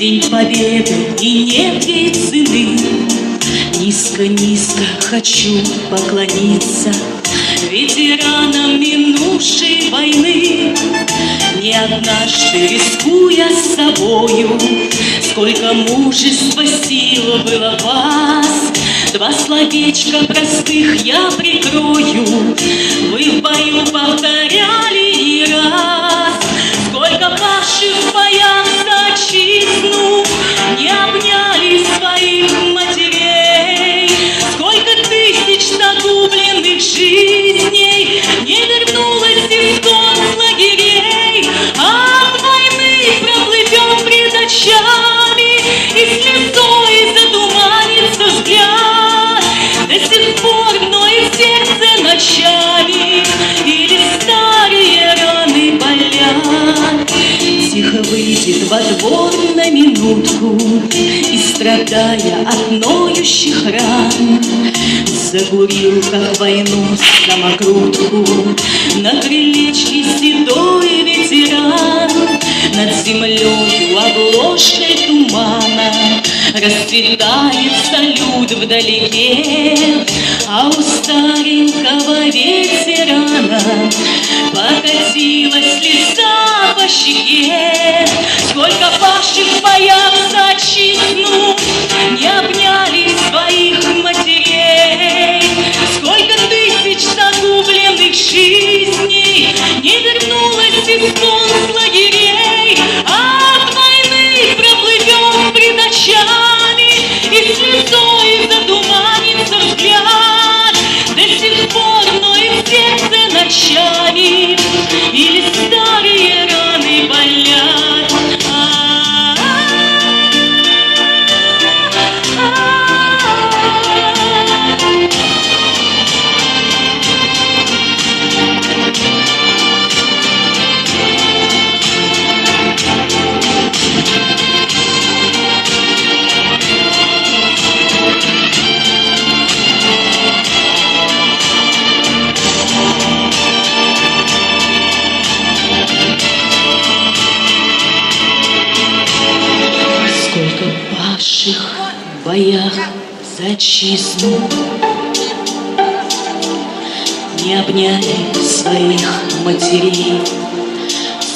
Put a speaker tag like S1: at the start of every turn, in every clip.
S1: День Победы и нет ей цены. Низко-низко хочу поклониться ветеранам минувшей войны. Не однажды рискуя собою, сколько мужества, сил было в вас. Два словечка простых я прикрою, вы в бою повторяли не раз. Сколько павших в боях за отчизну не обняли своих матерей. Сколько тысяч загубленных жизней не вернулось из концлагерей. От войны проплывем пред очами, и слезой затуманится взгляд. До сих пор ноет сердце ночами, или старые раны болят. Тихо выйдет во двор на минутку и, страдая от ноющих ран, закурил, как войну, самокрутку на крылечке седой ветеран. Над землею обложкой тумана расцветает салют вдалеке, а у старенького ветерана покатилась слеза по щеке. Сколько павших в боях за отчизну не обняли своих матерей. Сколько тысяч загубленных жизней не вернулось из концлагерей. От войны проплывем пред очами, и слезой затуманится взгляд. До сих пор ноет сердце ночами, или старые раны болят. В боях за отчизну не обняли своих матерей.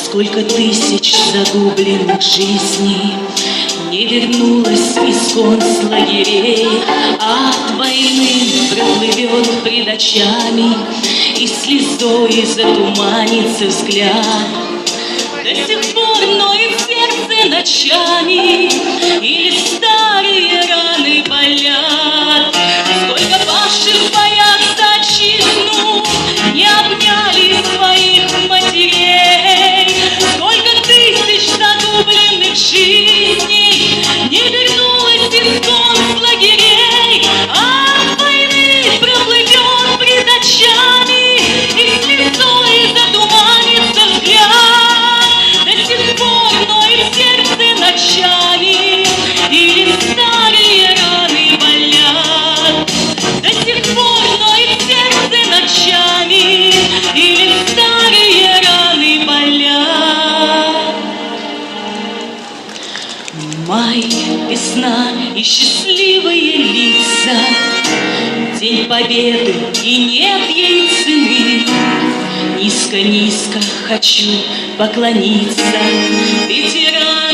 S1: Сколько тысяч загубленных жизней не вернулось из концлагерей. От войны проплывет пред очами, и слезой затуманится взгляд. До сих пор ноет сердце ночами, или старые раны болят. Сколько павших в боях за отчизну не обняли своих матерей. Сколько тысяч загубленных жизней не вернулось из концлагерей. От войны проплывет пред очами, и слезой затуманится взгляд. До сих пор ноет сердце ночами, или старые раны болят. До сих пор ноет сердце ночами, или старые раны болят. Май, весна и счастливые лица, День Победы и нет ей цены. Низко-низко хочу поклониться ветеранам